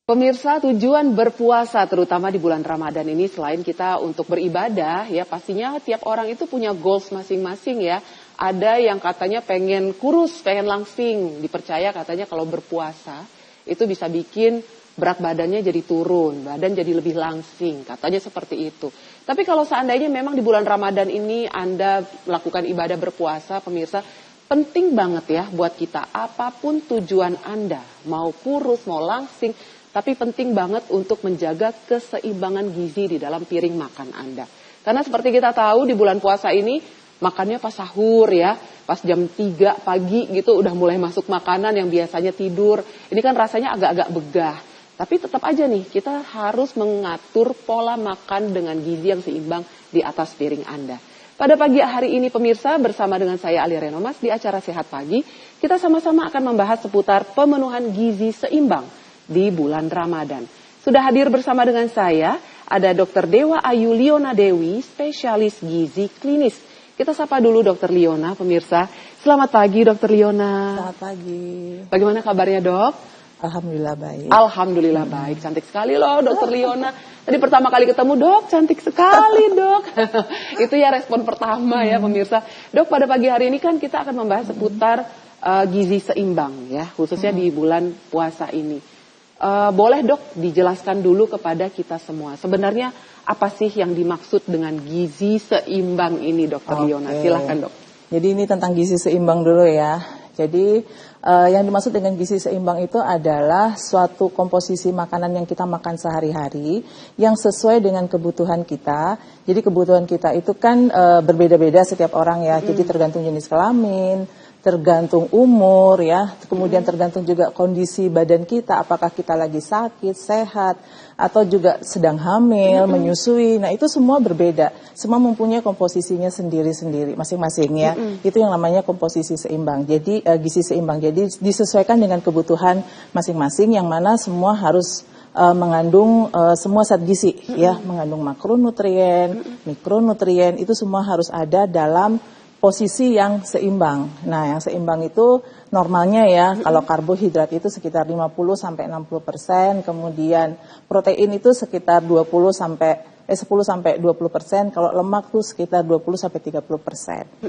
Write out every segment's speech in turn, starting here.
Pemirsa, tujuan berpuasa terutama di bulan Ramadan ini selain kita untuk beribadah ya, pastinya tiap orang itu punya goals masing-masing ya. Ada yang katanya pengen kurus, pengen langsing. Dipercaya katanya kalau berpuasa itu bisa bikin berat badannya jadi turun, badan jadi lebih langsing. Katanya seperti itu. Tapi kalau seandainya memang di bulan Ramadan ini Anda melakukan ibadah berpuasa, pemirsa, penting banget ya buat kita. Apapun tujuan Anda, mau kurus, mau langsing, tapi penting banget untuk menjaga keseimbangan gizi di dalam piring makan Anda. Karena seperti kita tahu di bulan puasa ini makannya pas sahur ya, pas jam 3 pagi gitu udah mulai masuk makanan yang biasanya tidur. Ini kan rasanya agak-agak begah. Tapi tetap aja nih kita harus mengatur pola makan dengan gizi yang seimbang di atas piring Anda. Pada pagi hari ini pemirsa bersama dengan saya Ali Renomas di acara Sehat Pagi, kita sama-sama akan membahas seputar pemenuhan gizi seimbang di bulan Ramadan. Sudah hadir bersama dengan saya ada Dr. Dewa Ayu Liona Dewi, spesialis gizi klinis. Kita sapa dulu Dr. Liona, pemirsa. Selamat pagi Dr. Liona. Selamat pagi. Bagaimana kabarnya dok? Alhamdulillah baik. Alhamdulillah baik. Cantik sekali loh Dr. Liona. Tadi pertama kali ketemu dok, cantik sekali dok. Itu ya respon pertama ya pemirsa. Dok, pada pagi hari ini kan kita akan membahas seputar gizi seimbang ya, khususnya di bulan puasa ini. Boleh dok dijelaskan dulu kepada kita semua sebenarnya apa sih yang dimaksud dengan gizi seimbang ini Dr. Liona? Silahkan dok. Jadi ini tentang gizi seimbang dulu ya. Jadi yang dimaksud dengan gizi seimbang itu adalah suatu komposisi makanan yang kita makan sehari-hari yang sesuai dengan kebutuhan kita. Jadi kebutuhan kita itu kan berbeda-beda setiap orang ya. Jadi tergantung jenis kelamin, tergantung umur ya, kemudian tergantung juga kondisi badan kita, apakah kita lagi sakit, sehat, atau juga sedang hamil, menyusui. Nah itu semua berbeda, semua mempunyai komposisinya sendiri-sendiri, masing-masing ya. Itu yang namanya komposisi seimbang, jadi gizi seimbang. Jadi disesuaikan dengan kebutuhan masing-masing, yang mana semua harus mengandung semua zat gizi ya, mengandung makronutrien, mikronutrien, itu semua harus ada dalam posisi yang seimbang. Nah, yang seimbang itu normalnya ya, kalau karbohidrat itu sekitar 50-60%, kemudian protein itu sekitar 10 sampai 20%, kalau lemak tuh sekitar 20-30%.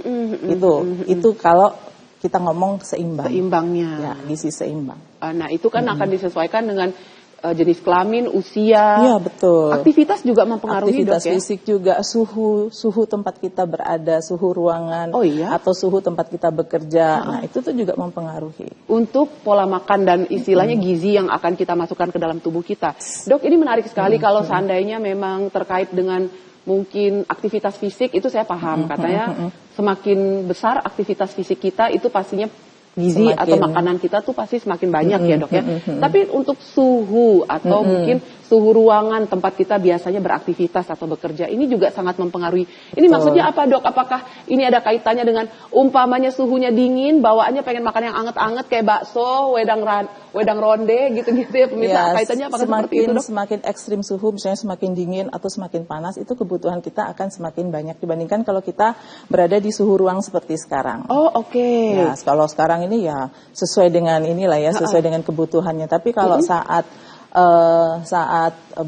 Itu kalau kita ngomong seimbang. Seimbangnya. Ya, gizi seimbang. Nah, itu kan akan disesuaikan dengan jenis kelamin, usia. Iya, betul. Aktivitas juga mempengaruhi aktivitas dok ya? fisik juga, suhu tempat kita berada, suhu ruangan, atau suhu tempat kita bekerja. Nah, itu tuh juga mempengaruhi. Untuk pola makan dan istilahnya gizi yang akan kita masukkan ke dalam tubuh kita. Dok, ini menarik sekali kalau seandainya memang terkait dengan mungkin aktivitas fisik, itu saya paham. Katanya semakin besar aktivitas fisik kita, itu pastinya gizi atau makanan kita tuh pasti semakin banyak ya dok ya. Tapi untuk suhu atau mungkin suhu ruangan tempat kita biasanya beraktivitas atau bekerja, ini juga sangat mempengaruhi. Ini maksudnya apa dok? Apakah ini ada kaitannya dengan umpamanya suhunya dingin, bawaannya pengen makan yang anget-anget kayak bakso, wedang ronde gitu-gitu ya pemirsa? Ya, kaitannya apakah seperti itu dok? Semakin ekstrim suhu, misalnya semakin dingin atau semakin panas, itu kebutuhan kita akan semakin banyak dibandingkan kalau kita berada di suhu ruang seperti sekarang. Oh oke. Ya, kalau sekarang ini ya sesuai dengan inilah ya, sesuai dengan kebutuhannya. Tapi kalau saat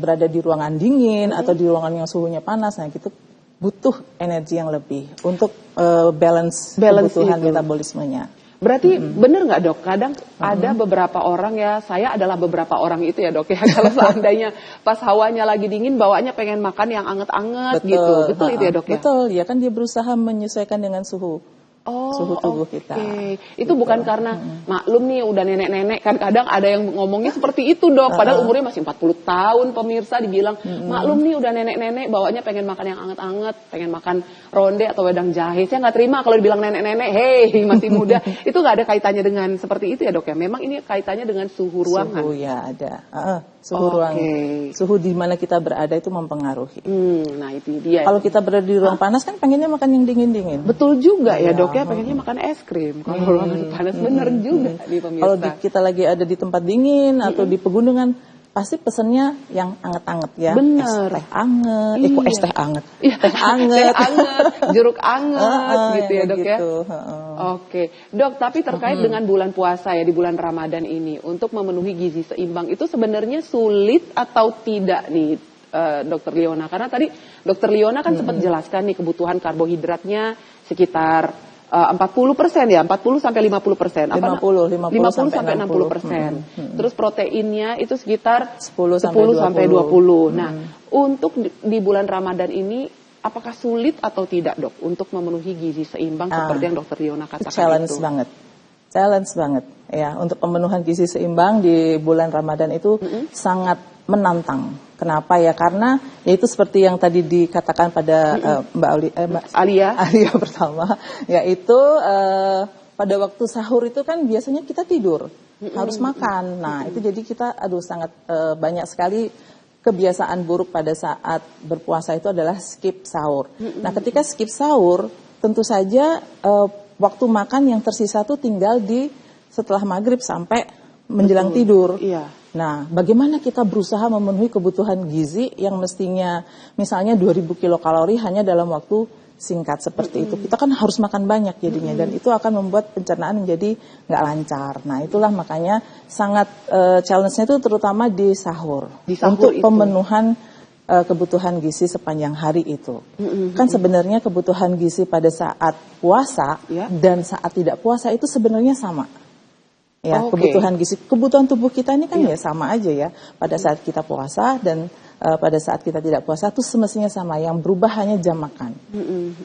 berada di ruangan dingin atau di ruangan yang suhunya panas, nah gitu butuh energi yang lebih untuk balance kebutuhan metabolismenya. Berarti benar nggak dok? Kadang ada beberapa orang ya, saya adalah beberapa orang itu ya dok ya. Kalau seandainya pas hawanya lagi dingin, bawaannya pengen makan yang anget-anget gitu. Betul itu ya dok ya? Betul, ya kan dia berusaha menyesuaikan dengan suhu tubuh kita. Itu bukan karena maklum nih udah nenek-nenek, kan kadang ada yang ngomongnya seperti itu dok, padahal umurnya masih 40 tahun pemirsa, dibilang maklum nih udah nenek-nenek bawaannya pengen makan yang anget-anget, pengen makan ronde atau wedang jahe. Saya nggak terima kalau dibilang nenek-nenek, hei masih muda. Itu nggak ada kaitannya dengan seperti itu ya dok ya? Memang ini kaitannya dengan suhu ruangan. Suhu ya ada. Suhu ruangan, suhu di mana kita berada itu mempengaruhi. Nah itu dia. Kalau kita berada di ruang panas kan pengennya makan yang dingin-dingin. Betul juga ya dok ya, pengennya makan es krim. Kalau ruangan panas bener juga di pemirsa. Kalau kita lagi ada di tempat dingin atau di pegunungan, pasti pesennya yang anget-anget ya. Bener. Es teh anget, kok es teh anget? Iya, Teh anget. teh anget, jeruk anget gitu ya dok ya. Gitu. Oke, dok, tapi terkait dengan bulan puasa ya, di bulan Ramadan ini, untuk memenuhi gizi seimbang itu sebenarnya sulit atau tidak nih, Dokter Liona? Karena tadi Dokter Liona kan sempat jelaskan nih kebutuhan karbohidratnya sekitar 40% ya, 40 sampai 50%. 50 sampai 60%. Terus proteinnya itu sekitar 10 sampai 20. Nah, untuk di bulan Ramadan ini apakah sulit atau tidak, Dok, untuk memenuhi gizi seimbang seperti yang Dokter Liona katakan challenge itu? Challenge banget ya, untuk pemenuhan gizi seimbang di bulan Ramadan itu sangat menantang. Kenapa ya? Karena ya itu seperti yang tadi dikatakan pada Mbak Alia pertama, yaitu pada waktu sahur itu kan biasanya kita tidur, harus makan. Nah itu jadi kita sangat banyak sekali kebiasaan buruk pada saat berpuasa itu adalah skip sahur. Nah ketika skip sahur, tentu saja waktu makan yang tersisa tuh tinggal di setelah maghrib sampai menjelang tidur. Iya. Nah, bagaimana kita berusaha memenuhi kebutuhan gizi yang mestinya misalnya 2000 kilokalori hanya dalam waktu singkat seperti itu. Kita kan harus makan banyak jadinya dan itu akan membuat pencernaan menjadi nggak lancar. Nah, itulah makanya sangat challenge-nya itu terutama di sahur. Untuk pemenuhan kebutuhan gizi sepanjang hari itu. Kan sebenarnya kebutuhan gizi pada saat puasa dan saat tidak puasa itu sebenarnya sama. Ya, kebutuhan gizi, kebutuhan tubuh kita ini kan ya sama aja ya. Pada saat kita puasa dan pada saat kita tidak puasa itu semestinya sama. Yang berubah hanya jam makan.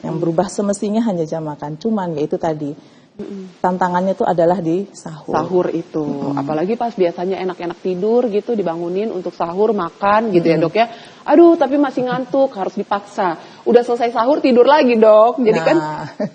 Yang berubah semestinya hanya jam makan. Cuman ya itu tadi tantangannya itu adalah di sahur. Sahur itu, apalagi pas biasanya enak-enak tidur gitu, dibangunin untuk sahur makan gitu ya dok ya. Aduh, tapi masih ngantuk, harus dipaksa. Udah selesai sahur tidur lagi dok. Jadi kan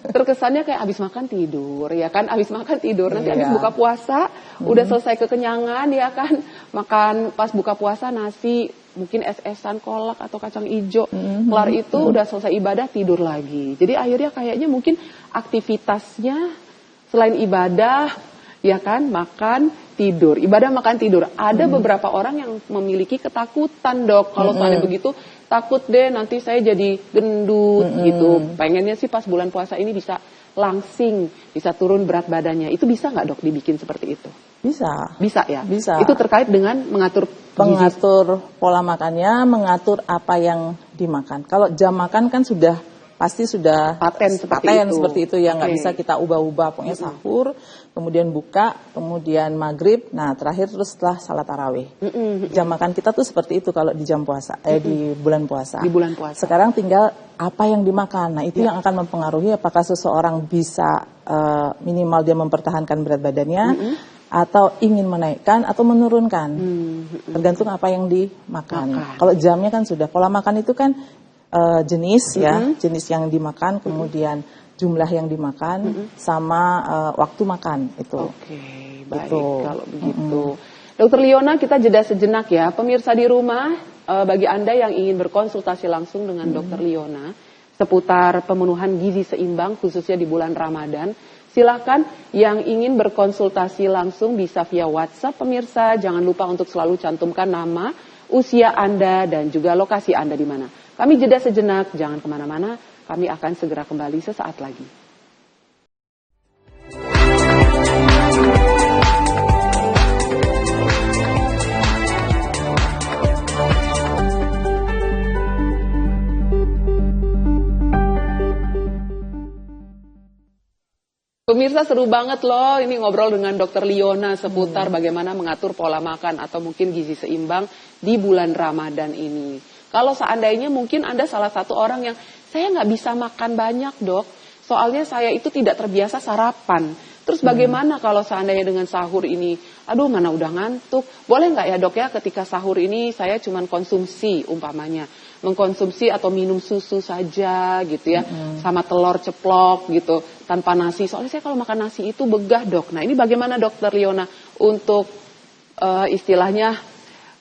terkesannya kayak abis makan tidur ya kan, abis makan tidur. Nanti abis buka puasa, udah selesai kekenyangan ya kan, makan pas buka puasa nasi, mungkin es-esan, kolak atau kacang ijo, kelar itu udah selesai ibadah tidur lagi. Jadi akhirnya kayaknya mungkin aktivitasnya selain ibadah, ya kan, makan, tidur. Ibadah, makan, tidur. Ada beberapa orang yang memiliki ketakutan, dok. Kalau soalnya begitu, takut deh nanti saya jadi gendut gitu. Pengennya sih pas bulan puasa ini bisa langsing, bisa turun berat badannya. Itu bisa nggak, dok, dibikin seperti itu? Bisa. Bisa ya? Bisa. Itu terkait dengan mengatur pola makannya, mengatur apa yang dimakan. Kalau jam makan kan pasti sudah paten seperti itu ya, nggak bisa kita ubah-ubah. Pokoknya sahur, kemudian buka, kemudian maghrib, nah terakhir terus setelah salat tarawih. Jam makan kita tuh seperti itu kalau di jam puasa, di bulan puasa. Di bulan puasa. Sekarang tinggal apa yang dimakan. Nah itu yang akan mempengaruhi apakah seseorang bisa minimal dia mempertahankan berat badannya, atau ingin menaikkan atau menurunkan. Tergantung apa yang dimakan. Kalau jamnya kan sudah, pola makan itu kan jenis jenis yang dimakan, kemudian jumlah yang dimakan, sama waktu makan itu. Oke, baik kalau begitu. Dokter Liona, kita jeda sejenak ya. Pemirsa di rumah, bagi Anda yang ingin berkonsultasi langsung dengan Dokter Liona seputar pemenuhan gizi seimbang khususnya di bulan Ramadan, silakan yang ingin berkonsultasi langsung bisa via WhatsApp. Pemirsa, jangan lupa untuk selalu cantumkan nama, usia Anda, dan juga lokasi Anda di mana. Kami jeda sejenak, jangan kemana-mana, kami akan segera kembali sesaat lagi. Pemirsa, seru banget loh ini ngobrol dengan Dokter Liona seputar bagaimana mengatur pola makan atau mungkin gizi seimbang di bulan Ramadan ini. Kalau seandainya mungkin Anda salah satu orang yang saya nggak bisa makan banyak dok, soalnya saya itu tidak terbiasa sarapan. Terus bagaimana kalau seandainya dengan sahur ini, aduh mana udah ngantuk, boleh nggak ya dok ya ketika sahur ini saya cuma konsumsi umpamanya, mengkonsumsi atau minum susu saja gitu ya, sama telur ceplok gitu, tanpa nasi. Soalnya saya kalau makan nasi itu begah dok. Nah ini bagaimana Dokter Liona untuk istilahnya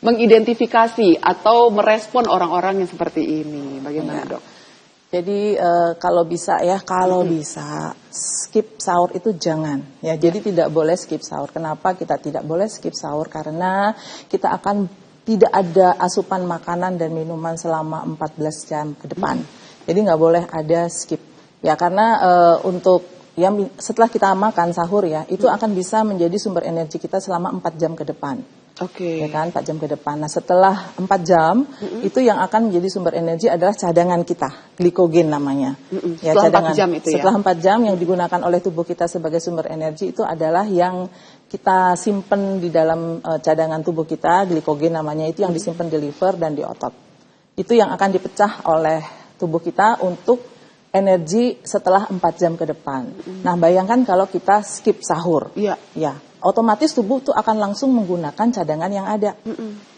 mengidentifikasi atau merespon orang-orang yang seperti ini, bagaimana dok? Jadi kalau bisa bisa skip sahur itu jangan ya. Jadi tidak boleh skip sahur. Kenapa kita tidak boleh skip sahur? Karena kita akan tidak ada asupan makanan dan minuman selama 14 jam ke depan. Jadi nggak boleh ada skip. Ya karena untuk yang setelah kita makan sahur ya, itu akan bisa menjadi sumber energi kita selama 4 jam ke depan. Oke. Ya kan, 4 jam ke depan. Nah setelah 4 jam, itu yang akan menjadi sumber energi adalah cadangan kita, glikogen namanya. Ya, Setelah cadangan. 4 jam itu ya? Setelah 4 jam yang digunakan oleh tubuh kita sebagai sumber energi itu adalah yang kita simpen di dalam cadangan tubuh kita, glikogen namanya, itu yang disimpan di liver dan di otot. Itu yang akan dipecah oleh tubuh kita untuk energi setelah 4 jam ke depan. Nah bayangkan kalau kita skip sahur. Iya. Ya, otomatis tubuh tuh akan langsung menggunakan cadangan yang ada.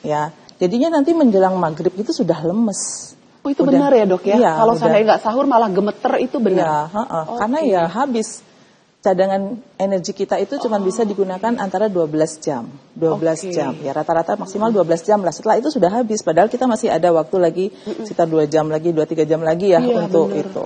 Ya, jadinya nanti menjelang maghrib itu sudah lemes. Oh itu benar ya dok ya? Iya, Kalau seandainya nggak sahur malah gemeter itu benar? Ya, karena ya habis. Cadangan energi kita itu cuma bisa digunakan antara 12 jam. 12 jam. Ya rata-rata maksimal 12 jam lah. Setelah itu sudah habis. Padahal kita masih ada waktu lagi sekitar 2 jam lagi, 2-3 jam lagi ya untuk bener. itu.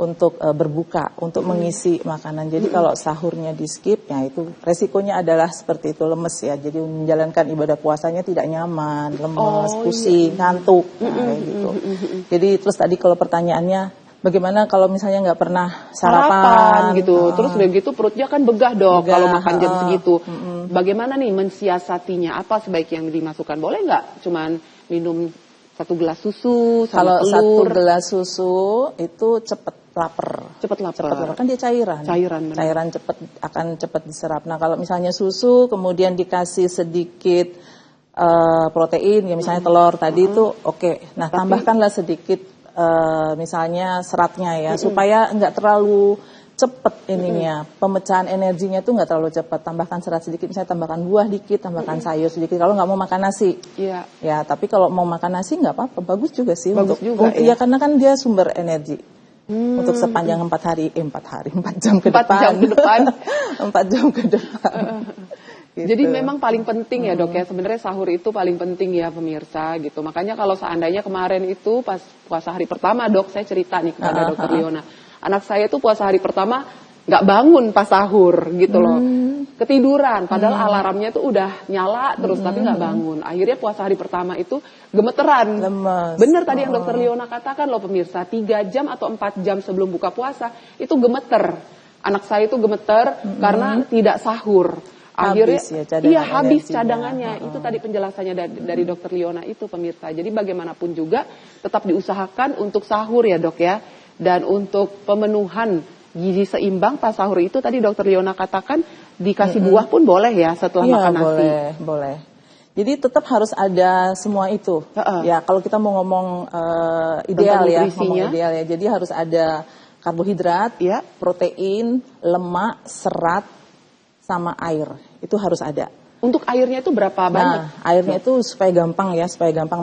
Untuk berbuka, untuk mengisi makanan. Jadi kalau sahurnya di skip, ya itu resikonya adalah seperti itu, lemes ya. Jadi menjalankan ibadah puasanya tidak nyaman, lemes, pusing, ngantuk, kayak gitu. Jadi terus tadi kalau pertanyaannya, bagaimana kalau misalnya nggak pernah sarapan gitu, terus udah gitu perutnya kan begah dok Begah, kalau makan jam segitu. Bagaimana nih mensiasatinya? Apa sebaiknya yang dimasukkan? Boleh nggak? Cuman minum 1 gelas susu sama Kalau telur? 1 gelas susu itu cepet lapar. Cepet lapar. Cepet lapar kan dia cairan. Bener. Cairan akan cepet diserap. Nah kalau misalnya susu kemudian dikasih sedikit protein, ya misalnya telur tadi itu oke. Nah tambahkanlah sedikit misalnya seratnya ya, supaya nggak terlalu cepet ininya, pemecahan energinya tuh nggak terlalu cepat. Tambahkan serat sedikit, misalnya tambahkan buah dikit, tambahkan sayur sedikit. Kalau nggak mau makan nasi, ya tapi kalau mau makan nasi nggak apa-apa, bagus juga sih. Bagus juga, ya karena kan dia sumber energi. Untuk sepanjang 4 jam ke depan. 4 jam ke depan. Gitu. Jadi memang paling penting ya dok ya, sebenarnya sahur itu paling penting ya pemirsa gitu. Makanya kalau seandainya kemarin itu pas puasa hari pertama dok, saya cerita nih kepada dokter Liona, anak saya tuh puasa hari pertama nggak bangun pas sahur gitu loh, ketiduran, padahal alarmnya tuh udah nyala terus tapi nggak bangun. Akhirnya puasa hari pertama itu gemeteran, lemes. Bener tadi yang dokter Liona katakan loh pemirsa, 3 jam atau 4 jam sebelum buka puasa itu gemeter. Anak saya itu gemeter karena tidak sahur. Akhirnya habis cadangannya. Itu tadi penjelasannya dari dokter Liona itu pemirsa. Jadi bagaimanapun juga tetap diusahakan untuk sahur ya dok ya. Dan untuk pemenuhan gizi seimbang pas sahur itu tadi dokter Liona katakan dikasih buah pun boleh ya setelah makan nasi. Boleh. Jadi tetap harus ada semua itu. Ya kalau kita mau ngomong ideal ya, jadi harus ada karbohidrat, protein, lemak, serat, sama air. Itu harus ada. Untuk airnya itu berapa banyak? Nah, airnya itu supaya gampang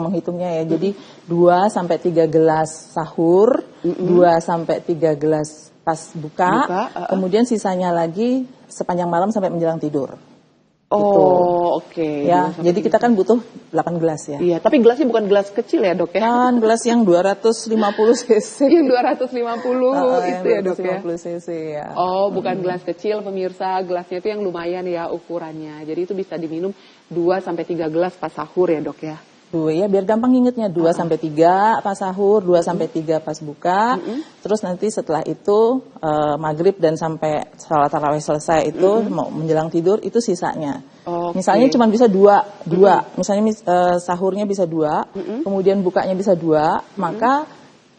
menghitungnya ya. Jadi 2-3 gelas sahur, 2-3 gelas pas buka. Kemudian sisanya lagi sepanjang malam sampai menjelang tidur. Oh, oke. Ya, jadi kita kan butuh 8 gelas ya. Iya, tapi gelasnya bukan gelas kecil ya, Dok ya? Kan gelas yang 250 cc. Yang 250 itu ya, Dok ya? 250 cc ya. Oh, bukan gelas kecil pemirsa, gelasnya itu yang lumayan ya ukurannya. Jadi itu bisa diminum 2-3 gelas pas sahur ya, Dok ya? Ya biar gampang ingetnya 2-3 pas sahur, 2-3 pas buka. Terus nanti setelah itu maghrib dan sampai salat tarawih selesai itu mau menjelang tidur itu sisanya. Misalnya cuma bisa 2. Misalnya sahurnya bisa 2, kemudian bukanya bisa 2, maka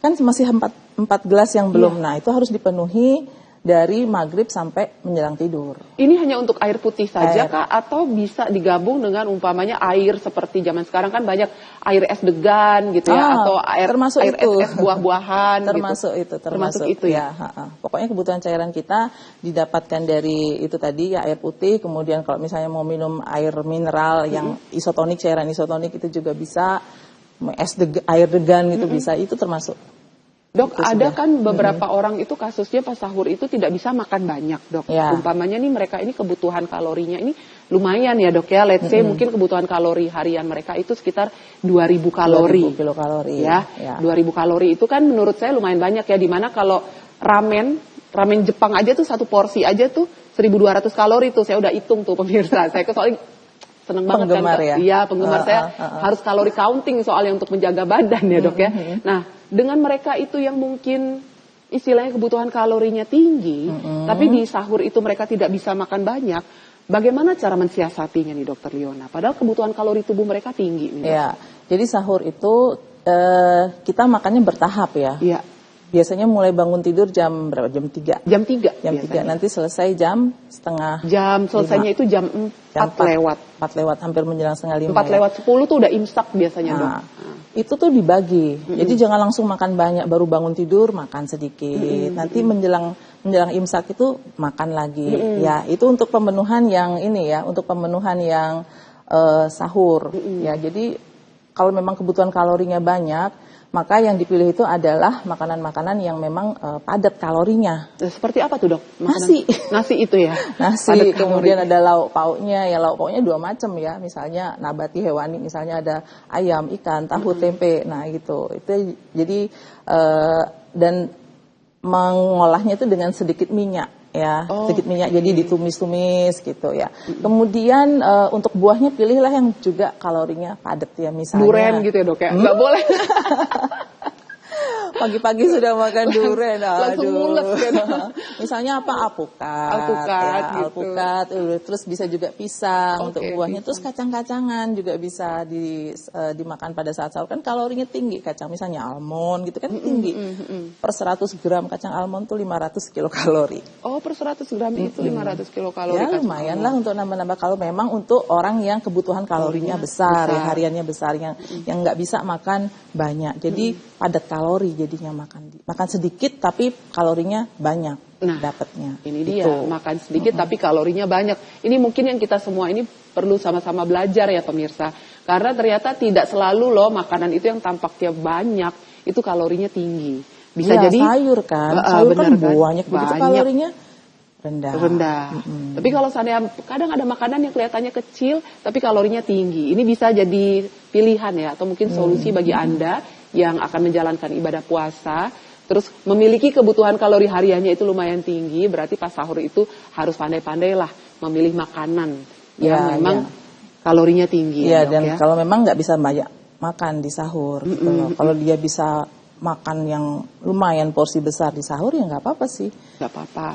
kan masih 4 gelas yang belum. Nah, itu harus dipenuhi dari maghrib sampai menjelang tidur. Ini hanya untuk air putih saja kah? Atau bisa digabung dengan umpamanya air seperti zaman sekarang kan banyak air es degan gitu ya, atau air es buah-buahan termasuk itu ya. Pokoknya kebutuhan cairan kita didapatkan dari itu tadi ya, air putih. Kemudian kalau misalnya mau minum air mineral yang isotonik, cairan isotonik itu juga bisa, air degan gitu bisa, itu termasuk. Dok, ada kan beberapa orang itu kasusnya pas sahur itu tidak bisa makan banyak, Dok. Umpamanya nih mereka ini kebutuhan kalorinya ini lumayan ya, Dok ya. Let's say mungkin kebutuhan kalori harian mereka itu sekitar 2.000 kalori. 2.000 kilokalori. Ya. 2.000 kalori itu kan menurut saya lumayan banyak ya. Dimana kalau ramen Jepang aja tuh satu porsi aja tuh 1.200 kalori tuh. Saya udah hitung tuh pemirsa. Saya soalnya seneng banget penggemar kan. Ya? Iya, penggemar saya harus kalori counting soalnya untuk menjaga badan ya dok ya. Nah, dengan mereka itu yang mungkin istilahnya kebutuhan kalorinya tinggi, tapi di sahur itu mereka tidak bisa makan banyak, bagaimana cara mensiasatinya nih Dokter Liona? Padahal kebutuhan kalori tubuh mereka tinggi nih dok. Ya, jadi sahur itu kita makannya bertahap ya. Iya. Biasanya mulai bangun tidur jam berapa? Jam 3. Jam 3. Jam 3, nanti selesai jam setengah. Jam selesainya 5. Itu jam 4 lewat. 4 lewat, hampir menjelang setengah 5. 4 lewat 10 tuh udah imsak biasanya dok. Itu tuh dibagi. Jadi jangan langsung makan banyak baru bangun tidur makan sedikit. Nanti menjelang imsak itu makan lagi. Ya, itu untuk pemenuhan yang ini ya, untuk pemenuhan yang sahur. Ya, jadi kalau memang kebutuhan kalorinya banyak, maka yang dipilih itu adalah makanan-makanan yang memang padat kalorinya. Seperti apa tuh dok? Nasi. Nasi itu ya? Nasi, kemudian ada lauk pauknya. Ya lauk pauknya 2 macam ya. Misalnya nabati hewani, misalnya ada ayam, ikan, tahu, tempe. Nah gitu. Itu jadi dan mengolahnya itu dengan sedikit minyak. Ya, sedikit minyak, jadi ditumis-tumis gitu ya. Kemudian untuk buahnya pilihlah yang juga kalorinya padat ya, misalnya durian gitu ya dok ya, nggak boleh. Pagi-pagi sudah makan durian, langsung mules kan. Misalnya apa? Alpukat gitu. Alpukat, terus bisa juga pisang untuk buahnya, pisang. Terus kacang-kacangan juga bisa dimakan pada saat sahur, kan kalorinya tinggi kacang, misalnya almond gitu kan tinggi. Per 100 gram kacang almond tuh 500 kilokalori. Oh, per 100 gram itu 500 kilokalori. Ya lumayan lah untuk nambah-nambah kalau memang untuk orang yang kebutuhan kalorinya besar. Ya, hariannya besar, yang nggak bisa makan banyak. Jadi padat kalori jadinya makan sedikit tapi kalorinya banyak dapatnya. Ini dia, makan sedikit tapi kalorinya banyak. Ini mungkin yang kita semua ini perlu sama-sama belajar ya pemirsa. Karena ternyata tidak selalu loh makanan itu yang tampaknya banyak itu kalorinya tinggi. Bisa jadi sayur kan, sayur kan banyak begitu kalorinya rendah. Tapi kalau seandainya kadang ada makanan yang kelihatannya kecil tapi kalorinya tinggi. Ini bisa jadi pilihan ya atau mungkin solusi bagi Anda yang akan menjalankan ibadah puasa, terus memiliki kebutuhan kalori hariannya itu lumayan tinggi, berarti pas sahur itu harus pandai-pandailah memilih makanan yang memang kalorinya tinggi. Iya, dan kalau memang nggak bisa banyak makan di sahur, gitu loh. Kalau dia bisa makan yang lumayan porsi besar di sahur ya nggak apa-apa sih. Nggak apa-apa.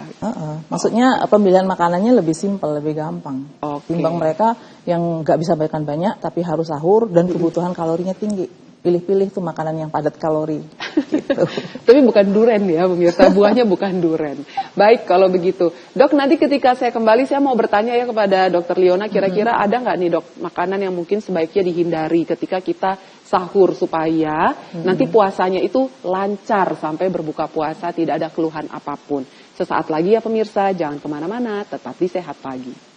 Maksudnya pemilihan makanannya lebih simpel, lebih gampang. Timbang mereka yang nggak bisa makan banyak tapi harus sahur dan kebutuhan kalorinya tinggi. Pilih-pilih tuh makanan yang padat kalori. Gitu. Tapi bukan duren ya pemirsa, buahnya bukan duren. Baik kalau begitu. Dok, nanti ketika saya kembali saya mau bertanya ya kepada Dokter Liona, kira-kira ada nggak nih dok makanan yang mungkin sebaiknya dihindari ketika kita sahur supaya nanti puasanya itu lancar sampai berbuka puasa tidak ada keluhan apapun. Sesaat lagi ya pemirsa, jangan kemana-mana, tetap di Sehat Pagi.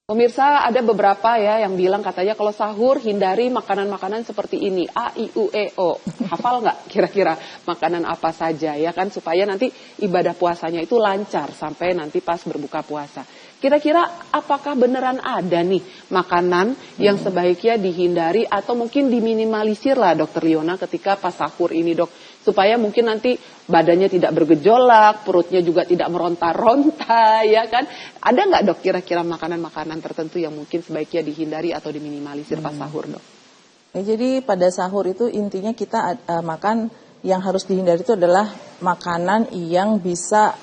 Pemirsa, ada beberapa ya yang bilang katanya kalau sahur hindari makanan-makanan seperti ini. A, I, U, E, O. Hafal nggak kira-kira makanan apa saja ya kan supaya nanti ibadah puasanya itu lancar sampai nanti pas berbuka puasa. Kira-kira apakah beneran ada nih makanan yang sebaiknya dihindari atau mungkin diminimalisir lah Dokter Liona ketika pas sahur ini dok. Supaya mungkin nanti badannya tidak bergejolak, perutnya juga tidak meronta-ronta, ya kan? Ada nggak dok kira-kira makanan-makanan tertentu yang mungkin sebaiknya dihindari atau diminimalisir pas sahur dok? Ya, jadi pada sahur itu intinya kita makan yang harus dihindari itu adalah makanan yang bisa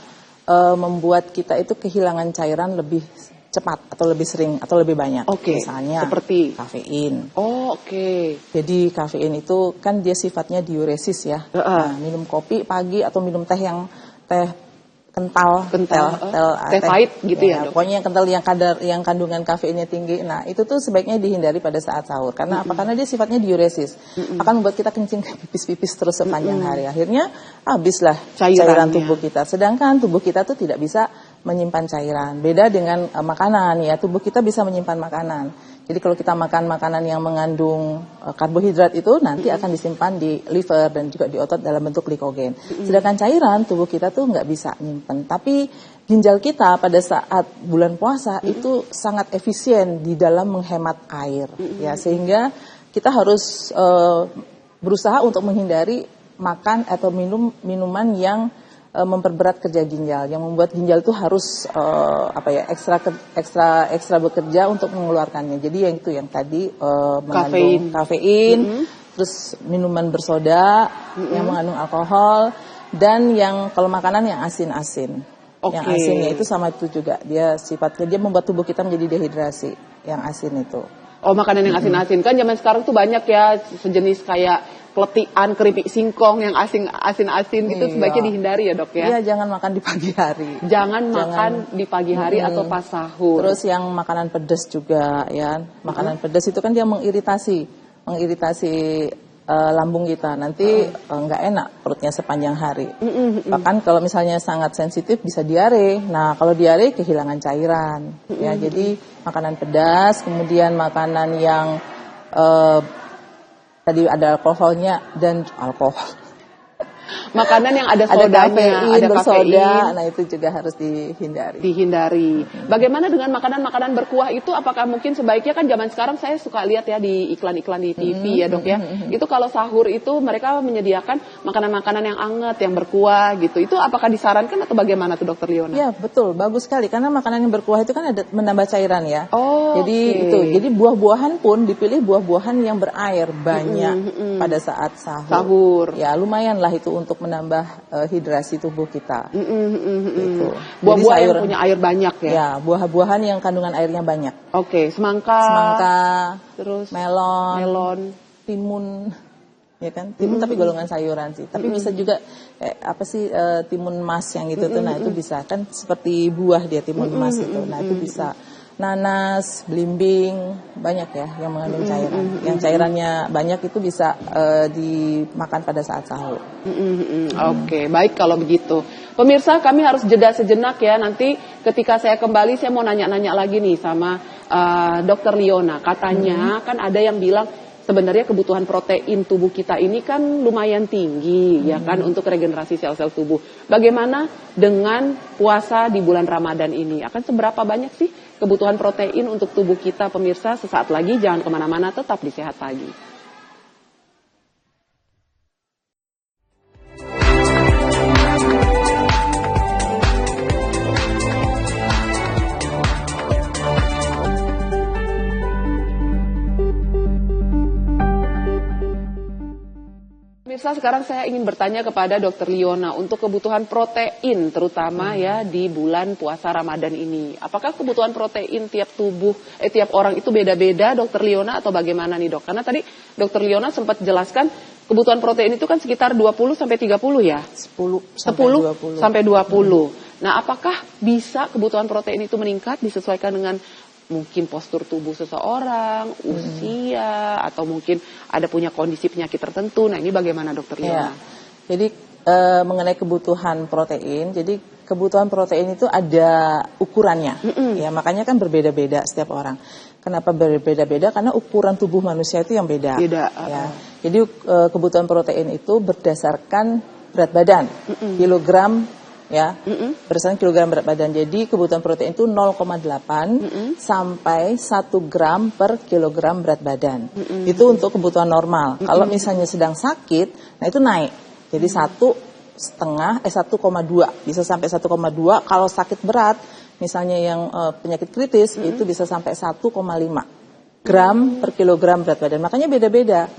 membuat kita itu kehilangan cairan lebih cepat atau lebih sering atau lebih banyak. Misalnya seperti kafein. Jadi kafein itu kan dia sifatnya diuresis ya. Nah, minum kopi pagi atau minum teh yang kental, teh pahit gitu ya. Pokoknya yang kental yang kandungan kafeinnya tinggi. Nah, itu tuh sebaiknya dihindari pada saat sahur. Karena apa? Karena dia sifatnya diuresis. Akan membuat kita kencing pipis-pipis terus sepanjang hari. Akhirnya habislah cairan tubuh kita. Sedangkan tubuh kita tuh tidak bisa menyimpan cairan. Beda dengan makanan ya, tubuh kita bisa menyimpan makanan. Jadi kalau kita makan makanan yang mengandung karbohidrat itu nanti akan disimpan di liver dan juga di otot dalam bentuk glikogen. Sedangkan cairan tubuh kita tuh nggak bisa nyimpen. Tapi ginjal kita pada saat bulan puasa itu sangat efisien di dalam menghemat air ya, sehingga kita harus berusaha untuk menghindari makan atau minum minuman yang memperberat kerja ginjal, yang membuat ginjal itu harus ekstra bekerja untuk mengeluarkannya. Jadi yang itu yang tadi mengandung kafein, terus minuman bersoda yang mengandung alkohol, dan yang kalau makanan yang asin-asin. Yang asinnya itu sama itu juga, dia sifatnya dia membuat tubuh kita menjadi dehidrasi. Yang asin itu. Oh, makanan yang asin-asin kan zaman sekarang tuh banyak ya sejenis kayak peletian, keripik singkong yang asin-asin gitu, sebaiknya dihindari ya dok ya? Iya, jangan makan di pagi hari. Jangan makan di pagi hari atau pas sahur. Terus yang makanan pedas juga ya, makanan pedas itu kan dia mengiritasi lambung kita, nanti nggak enak perutnya sepanjang hari. Bahkan kalau misalnya sangat sensitif bisa diare. Nah kalau diare kehilangan cairan. Ya jadi makanan pedas, kemudian makanan yang tadi ada alkoholnya dan alkohol. Makanan yang ada sodanya, ada kafein, nah itu juga harus dihindari. Bagaimana dengan makanan-makanan berkuah itu? Apakah mungkin sebaiknya, kan zaman sekarang saya suka lihat ya di iklan-iklan di TV ya dok ya. Itu kalau sahur itu mereka menyediakan makanan-makanan yang anget, yang berkuah gitu. Itu apakah disarankan atau bagaimana tuh Dokter Liona? Ya betul, bagus sekali karena makanan yang berkuah itu kan ada menambah cairan ya. Jadi buah-buahan pun dipilih buah-buahan yang berair banyak pada saat sahur. Ya lumayan lah itu untuk menambah hidrasi tubuh kita. Gitu. Buah-buah yang punya air banyak ya? Ya, buah-buahan yang kandungan airnya banyak. Semangka, terus melon, timun, ya kan? Timun tapi golongan sayuran sih. Tapi bisa juga timun emas yang gitu tuh. Nah, itu bisa kan seperti buah dia timun emas itu. Nah, itu bisa. Nanas, belimbing, banyak ya yang mengandung cairan. Yang cairannya banyak itu bisa dimakan pada saat sahur. Oke, baik kalau begitu. Pemirsa, kami harus jeda sejenak ya. Nanti ketika saya kembali, saya mau nanya-nanya lagi nih sama Dokter Liona. Katanya kan ada yang bilang sebenarnya kebutuhan protein tubuh kita ini kan lumayan tinggi ya kan untuk regenerasi sel-sel tubuh. Bagaimana dengan puasa di bulan Ramadan ini? Akan seberapa banyak sih kebutuhan protein untuk tubuh kita, pemirsa? Sesaat lagi, jangan kemana-mana, tetap di Sehat Pagi. Pemirsa, sekarang saya ingin bertanya kepada Dokter Liona untuk kebutuhan protein terutama ya di bulan puasa Ramadan ini. Apakah kebutuhan protein tiap orang itu beda-beda Dokter Liona atau bagaimana nih dok? Karena tadi Dokter Liona sempat jelaskan kebutuhan protein itu kan sekitar 20 sampai 30 ya? 10 sampai 20. Nah, apakah bisa kebutuhan protein itu meningkat disesuaikan dengan mungkin postur tubuh seseorang, usia, atau mungkin ada punya kondisi penyakit tertentu. Nah, ini bagaimana Dokter Liona? Ya, jadi mengenai kebutuhan protein, jadi kebutuhan protein itu ada ukurannya. Ya, makanya kan berbeda-beda setiap orang. Kenapa berbeda-beda? Karena ukuran tubuh manusia itu yang beda. Ya. Jadi kebutuhan protein itu berdasarkan berat badan, kilogram ya, berdasarkan kilogram berat badan. Jadi kebutuhan protein itu 0,8 sampai 1 gram per kilogram berat badan. Itu untuk kebutuhan normal. Kalau misalnya sedang sakit, nah itu naik. Jadi 1,5, 1,2 bisa sampai 1,2. Kalau sakit berat, misalnya yang penyakit kritis, itu bisa sampai 1,5 gram per kilogram berat badan. Makanya beda-beda.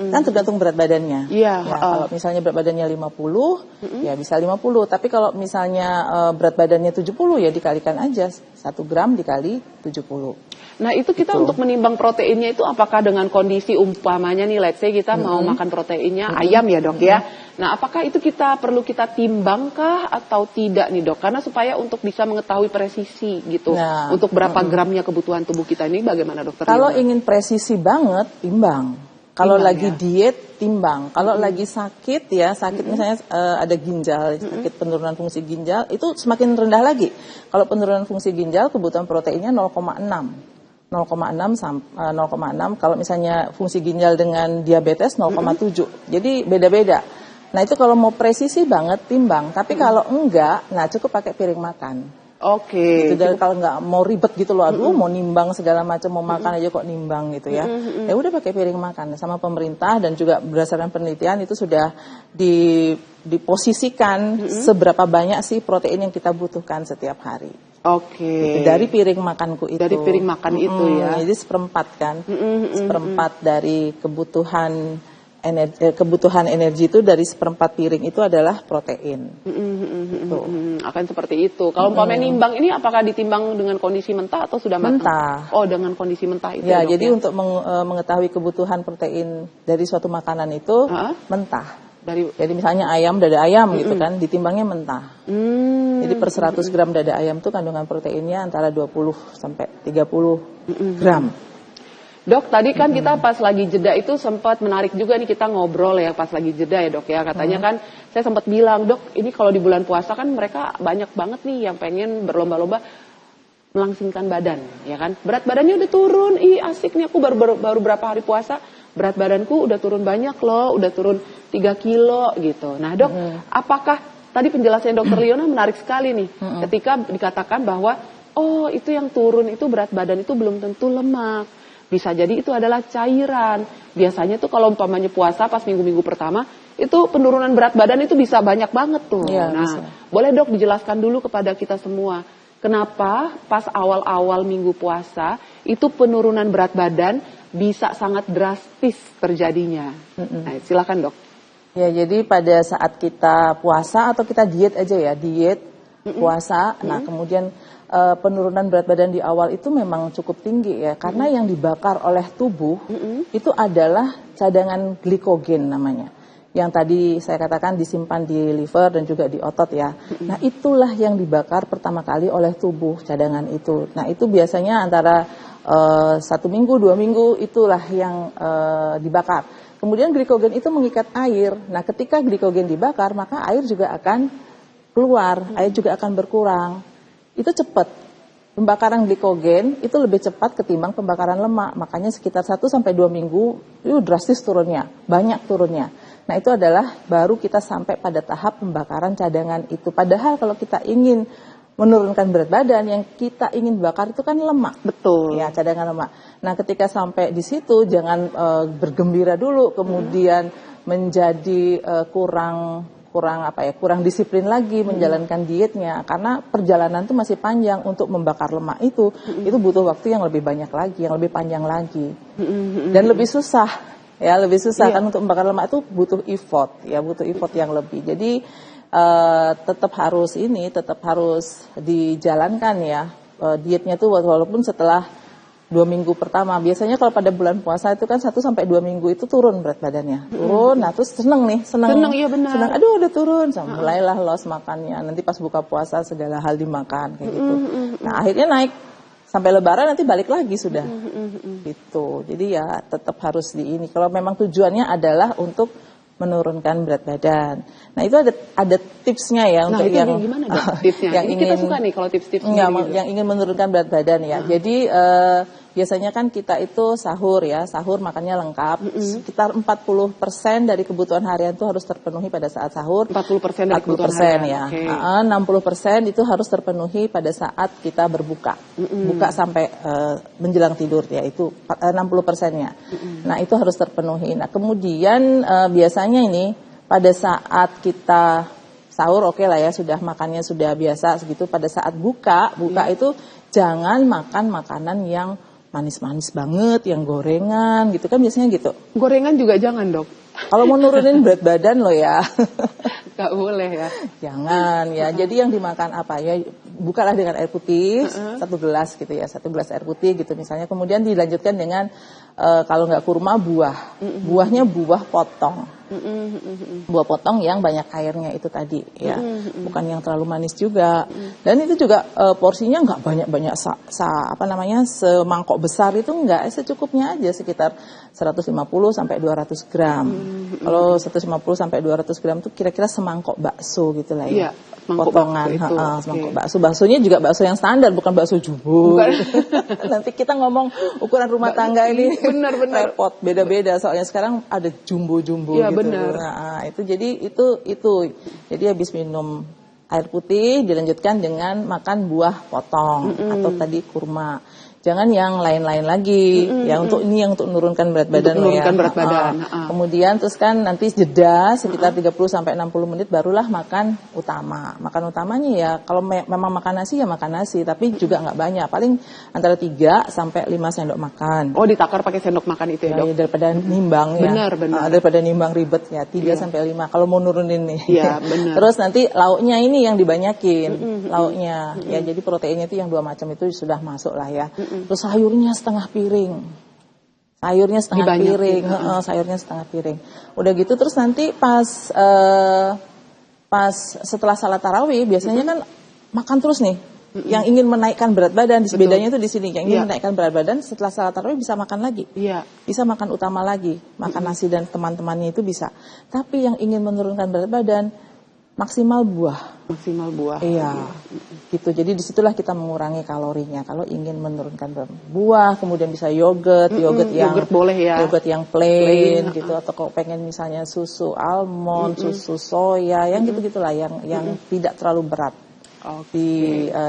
Kan tergantung berat badannya. Kalau misalnya berat badannya 50, ya bisa 50. Tapi kalau misalnya berat badannya 70, ya dikalikan aja 1 gram dikali 70. Nah, itu kita untuk menimbang proteinnya itu apakah dengan kondisi umpamanya nih, let's say kita mau makan proteinnya ayam ya dok ya. Nah, apakah itu perlu kita timbangkah atau tidak nih dok? Karena supaya untuk bisa mengetahui presisi gitu. Nah, untuk berapa gramnya kebutuhan tubuh kita ini bagaimana dokter? Kalau ingin presisi banget, timbang. Kalau Timbang lagi ya? diet, timbang. Kalau lagi sakit ya, sakit misalnya ada ginjal, sakit penurunan fungsi ginjal, itu semakin rendah lagi. Kalau penurunan fungsi ginjal, kebutuhan proteinnya 0,6. 0,6, kalau misalnya fungsi ginjal dengan diabetes 0,7. Jadi beda-beda. Nah itu kalau mau presisi banget, timbang. Tapi kalau enggak, nah cukup pakai piring makan. Oke. Gitu, dan kalau nggak mau ribet gitu loh, aduh mau nimbang segala macam, mau makan aja kok nimbang gitu ya. Ya udah pakai piring makan. Sama pemerintah dan juga berdasarkan penelitian itu sudah diposisikan seberapa banyak sih protein yang kita butuhkan setiap hari. Oke. Gitu, dari piring makanku itu. Dari piring makan itu ya. Jadi seperempat kan, seperempat dari kebutuhan energi itu dari seperempat piring itu adalah protein. Tuh. Akan seperti itu. Kalau umpamanya nimbang ini apakah ditimbang dengan kondisi mentah atau sudah matang? Mentah. Oh, dengan kondisi mentah itu. Ya, Dok, jadi untuk mengetahui kebutuhan protein dari suatu makanan itu mentah. Jadi misalnya ayam, dada ayam gitu kan, ditimbangnya mentah. Jadi per 100 gram dada ayam itu kandungan proteinnya antara 20 sampai 30 gram. Dok, tadi kan kita pas lagi jeda itu sempat menarik juga nih kita ngobrol ya pas lagi jeda ya dok ya. Katanya kan saya sempat bilang, dok ini kalau di bulan puasa kan mereka banyak banget nih yang pengen berlomba-lomba melangsingkan badan, ya kan. Berat badannya udah turun, ih asik nih aku baru berapa hari puasa, berat badanku udah turun banyak loh, udah turun 3 kilo gitu. Nah dok, apakah tadi penjelasannya dokter Liona menarik sekali nih ketika dikatakan bahwa oh itu yang turun itu berat badan itu belum tentu lemak. Bisa jadi itu adalah cairan. Biasanya tuh kalau umpamanya puasa pas minggu-minggu pertama, itu penurunan berat badan itu bisa banyak banget tuh. Ya, nah, bisa. boleh dok dijelaskan dulu kepada kita semua. Kenapa pas awal-awal minggu puasa, itu penurunan berat badan bisa sangat drastis terjadinya. Nah, silakan dok. Ya, jadi pada saat kita puasa atau kita diet aja ya, diet, puasa, nah kemudian penurunan berat badan di awal itu memang cukup tinggi ya, karena yang dibakar oleh tubuh itu adalah cadangan glikogen namanya. Yang tadi saya katakan disimpan di liver dan juga di otot ya. Nah itulah yang dibakar pertama kali oleh tubuh, cadangan itu. Nah itu biasanya antara 1 minggu, 2 minggu itulah yang dibakar. Kemudian glikogen itu mengikat air. Nah ketika glikogen dibakar maka air juga akan keluar, air juga akan berkurang. Itu cepat. Pembakaran glikogen itu lebih cepat ketimbang pembakaran lemak. Makanya sekitar 1-2 minggu itu drastis turunnya, banyak turunnya. Nah itu adalah baru kita sampai pada tahap pembakaran cadangan itu. Padahal kalau kita ingin menurunkan berat badan, yang kita ingin bakar itu kan lemak. Betul. Ya, cadangan lemak. Nah ketika sampai di situ jangan bergembira dulu, kemudian menjadi kurang disiplin lagi menjalankan dietnya, karena perjalanan itu masih panjang. Untuk membakar lemak itu butuh waktu yang lebih banyak lagi, yang lebih panjang lagi, dan lebih susah ya, kan untuk membakar lemak itu butuh effort yang lebih. Jadi tetap harus dijalankan ya dietnya tuh, walaupun setelah 2 minggu pertama. Biasanya kalau pada bulan puasa itu kan 1-2 minggu itu turun berat badannya. Turun, nah terus seneng, iya benar. Seneng, aduh udah turun. Mulailah loss makannya. Nanti pas buka puasa segala hal dimakan kayak gitu. Nah akhirnya naik. Sampai lebaran nanti balik lagi sudah. Gitu. Jadi ya tetap harus ini. Kalau memang tujuannya adalah untuk menurunkan berat badan. Nah itu ada tipsnya ya untuk itu yang gimana dok tipsnya? Ini kita suka nih kalau tips-tipsnya. Yang ingin menurunkan berat badan ya. Jadi biasanya kan kita itu sahur makannya lengkap. Sekitar 40% dari kebutuhan harian itu harus terpenuhi pada saat sahur. 40% dari kebutuhan harian ya. Okay. 60% itu harus terpenuhi pada saat kita berbuka. Buka sampai menjelang tidur ya, itu 60%-nya. Nah, itu harus terpenuhi. Nah, kemudian biasanya ini pada saat kita sahur oke lah ya, sudah makannya sudah biasa segitu. Pada saat buka itu jangan makan makanan yang manis-manis banget, yang gorengan gitu kan, biasanya gitu. Gorengan juga jangan dok. Kalau mau nurunin berat badan lo ya. Gak boleh ya. Jangan ya. Jadi yang dimakan apa ya? bukalah dengan air putih 1 gelas gitu ya, 1 gelas air putih gitu misalnya. Kemudian dilanjutkan dengan kalau nggak kurma buahnya buah potong. Buah potong yang banyak airnya itu tadi ya, bukan yang terlalu manis juga. Dan itu juga porsinya nggak banyak-banyak semangkok besar itu nggak, secukupnya aja sekitar 150 sampai 200 gram. Kalau 150 sampai 200 gram itu kira-kira semangkok bakso gitu lah ya. Iya, Potongan, semangkok okay. bakso. Baksonya juga bakso yang standar, bukan bakso jumbo. Nanti kita ngomong ukuran rumah tangga ini benar-benar repot, beda-beda. Soalnya sekarang ada jumbo-jumbo ya, gitu. Benar. Nah, itu jadi itu. Jadi habis minum air putih dilanjutkan dengan makan buah potong atau tadi kurma. Jangan yang lain-lain lagi. Ya untuk ini yang untuk menurunkan berat badan menurunkan berat badan. Kemudian terus kan nanti jeda sekitar 30 sampai 60 menit barulah makan utama. Makan utamanya ya kalau memang makan nasi ya makan nasi, tapi juga nggak banyak. Paling antara 3 sampai 5 sendok makan. Oh, ditakar pakai sendok makan itu ya, Dok? Ya, daripada nimbang ya. Benar. Daripada nimbang ribet ya, 3 sampai 5 kalau mau nurunin nih. Iya, benar. Terus nanti lauknya ini yang dibanyakin. Lauknya. Ya jadi proteinnya itu yang 2 macam itu sudah masuk lah ya. Terus sayurnya setengah piring. Sayurnya setengah piring. Udah gitu terus nanti pas setelah salat tarawih biasanya kan makan terus nih. Yang ingin menaikkan berat badan, bedanya itu di sini. Yang ingin menaikkan berat badan setelah salat tarawih bisa makan lagi. Bisa makan utama lagi, makan nasi dan teman-temannya itu bisa. Tapi yang ingin menurunkan berat badan maksimal buah. Iya, gitu. Jadi disitulah kita mengurangi kalorinya. Kalau ingin menurunkan buah, kemudian bisa yogurt boleh ya. Yogurt yang plain gitu. Atau kalau pengen misalnya susu almond, susu soya, yang gitu-gitulah, yang tidak terlalu berat.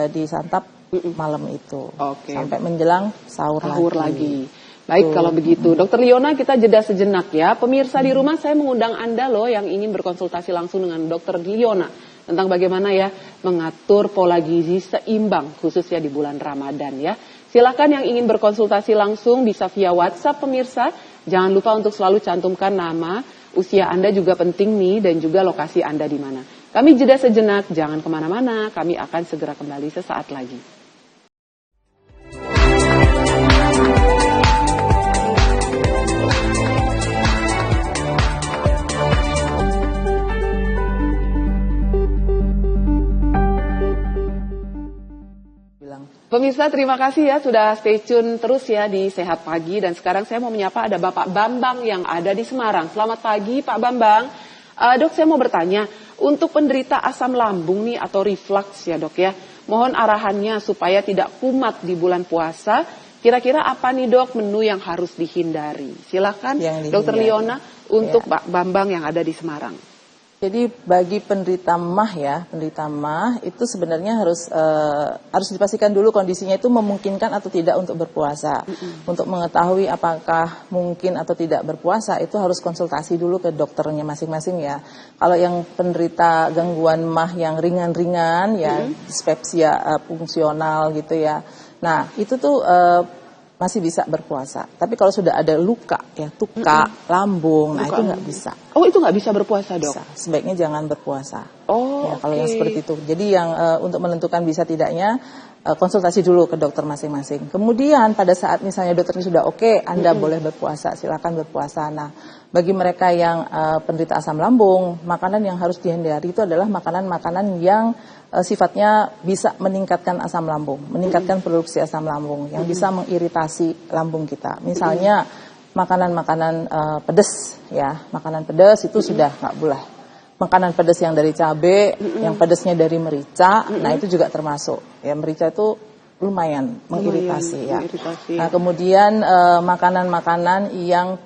Disantap malam itu. Sampai menjelang sahur lagi. Baik, kalau begitu. Dr. Liona, kita jeda sejenak ya. Pemirsa di rumah, saya mengundang Anda loh yang ingin berkonsultasi langsung dengan Dr. Liona tentang bagaimana ya mengatur pola gizi seimbang khususnya di bulan Ramadan ya. Silakan yang ingin berkonsultasi langsung bisa via WhatsApp pemirsa. Jangan lupa untuk selalu cantumkan nama, usia Anda juga penting nih, dan juga lokasi Anda di mana. Kami jeda sejenak, jangan kemana-mana. Kami akan segera kembali sesaat lagi. Pemirsa, terima kasih ya sudah stay tune terus ya di Sehat Pagi. Dan sekarang saya mau menyapa ada Bapak Bambang yang ada di Semarang. Selamat pagi Pak Bambang. Dok, saya mau bertanya, untuk penderita asam lambung nih atau reflux ya dok ya, mohon arahannya supaya tidak kumat di bulan puasa. Kira-kira apa nih dok menu yang harus dihindari? Silakan Dr. Liona untuk Pak Bambang yang ada di Semarang. Jadi bagi penderita MAH itu sebenarnya harus dipastikan dulu kondisinya itu memungkinkan atau tidak untuk berpuasa. Untuk mengetahui apakah mungkin atau tidak berpuasa itu harus konsultasi dulu ke dokternya masing-masing ya. Kalau yang penderita gangguan MAH yang ringan-ringan ya, dispepsia fungsional gitu ya. Nah, itu tuh masih bisa berpuasa. Tapi kalau sudah ada luka ya, lambung, nah itu nggak bisa. Oh, itu nggak bisa berpuasa dok? Sebaiknya jangan berpuasa. Kalau yang seperti itu. Jadi yang untuk menentukan bisa tidaknya konsultasi dulu ke dokter masing-masing. Kemudian pada saat misalnya dokternya sudah oke, Anda boleh berpuasa, silakan berpuasa. Nah, bagi mereka yang penderita asam lambung, makanan yang harus dihindari itu adalah makanan-makanan yang sifatnya bisa meningkatkan asam lambung, meningkatkan produksi asam lambung, yang bisa mengiritasi lambung kita. Misalnya makanan-makanan pedas, ya, makanan pedas itu sudah nggak boleh. Makanan pedas yang dari cabai, yang pedasnya dari merica, nah itu juga termasuk. Ya, merica itu lumayan mengiritasi ya. Nah, kemudian makanan-makanan yang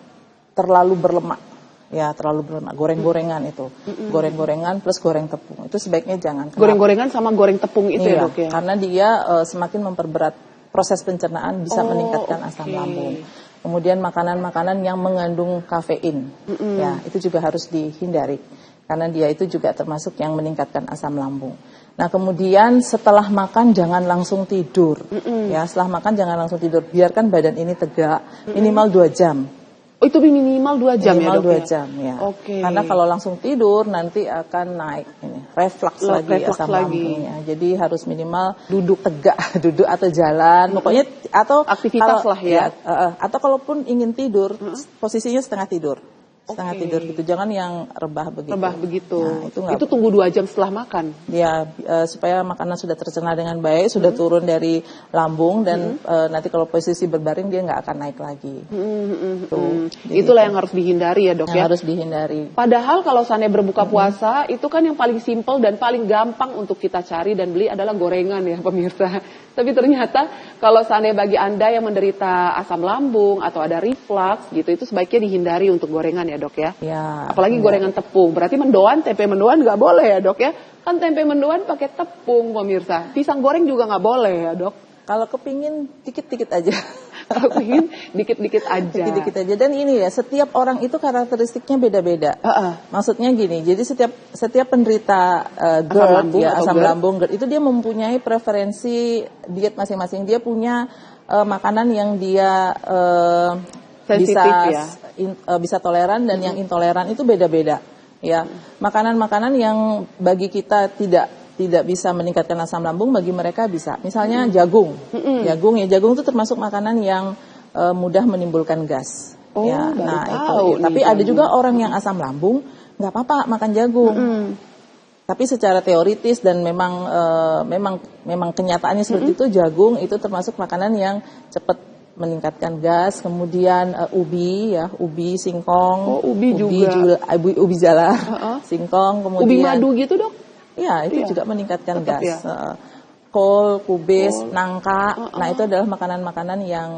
terlalu berlemak. Ya, terlalu berlemak, goreng-gorengan itu. Goreng-gorengan plus goreng tepung. Itu sebaiknya jangan. Goreng-gorengan sama goreng tepung itu ya, dok ya? Karena dia semakin memperberat proses pencernaan, bisa meningkatkan asam lambung. Kemudian makanan-makanan yang mengandung kafein. Ya, itu juga harus dihindari. Karena dia itu juga termasuk yang meningkatkan asam lambung. Nah, kemudian setelah makan jangan langsung tidur. Ya, setelah makan jangan langsung tidur. Biarkan badan ini tegak minimal 2 jam. Oh, itu minimal 2 jam Minimal ya, Dok? 2 jam ya. Oke. Karena kalau langsung tidur nanti akan naik ini reflux lagi reflux asam lagi. lambungnya. Jadi harus minimal duduk tegak, duduk atau jalan, pokoknya atau aktivitas kalau, lah ya. Atau kalaupun ingin tidur, posisinya setengah tidur. Setengah Oke. tidur gitu, jangan yang rebah begitu. Rebah begitu. Nah, itu nggak- itu tunggu 2 jam setelah makan. Ya, supaya makanan sudah tercerna dengan baik, sudah turun dari lambung dan nanti kalau posisi berbaring dia nggak akan naik lagi. Tuh, jadi Itulah yang harus dihindari ya, Dok yang ya. harus dihindari. Padahal kalau seandainya berbuka puasa, itu kan yang paling simpel dan paling gampang untuk kita cari dan beli adalah gorengan ya pemirsa. Tapi ternyata kalau seandainya bagi Anda yang menderita asam lambung atau ada reflux gitu, itu sebaiknya dihindari untuk gorengan ya, Dok ya. Ya, Apalagi gorengan tepung. Berarti mendoan, tempe mendoan nggak boleh ya, Dok ya. Kan tempe mendoan pakai tepung pemirsa. Pisang goreng juga nggak boleh ya, Dok. kalau kepingin dikit-dikit aja. Kalau ingin dikit-dikit aja. Dikit-dikit aja. Dan ini ya, setiap orang itu karakteristiknya beda-beda. Maksudnya gini, jadi setiap penderita GERD ya, asam lambung GERD itu dia mempunyai preferensi diet masing-masing. Dia punya makanan yang dia Sensitif ya. bisa toleran dan yang intoleran itu beda-beda. Ya, makanan-makanan yang bagi kita tidak bisa meningkatkan asam lambung, bagi mereka bisa. Misalnya jagung. Jagung itu termasuk makanan yang mudah menimbulkan gas. Oh, ya, baru nah tahu itu. nih Tapi ada jagung. juga orang yang asam lambung nggak apa-apa makan jagung. Tapi secara teoritis dan memang kenyataannya seperti itu, jagung itu termasuk makanan yang cepat meningkatkan gas. Kemudian ubi, singkong, ubi juga. ubi jala, singkong, kemudian Ubi madu gitu, Dok? ya itu Iya. juga meningkatkan Tetap gas. ya? Kol, kubis, nangka. Nah itu adalah makanan-makanan yang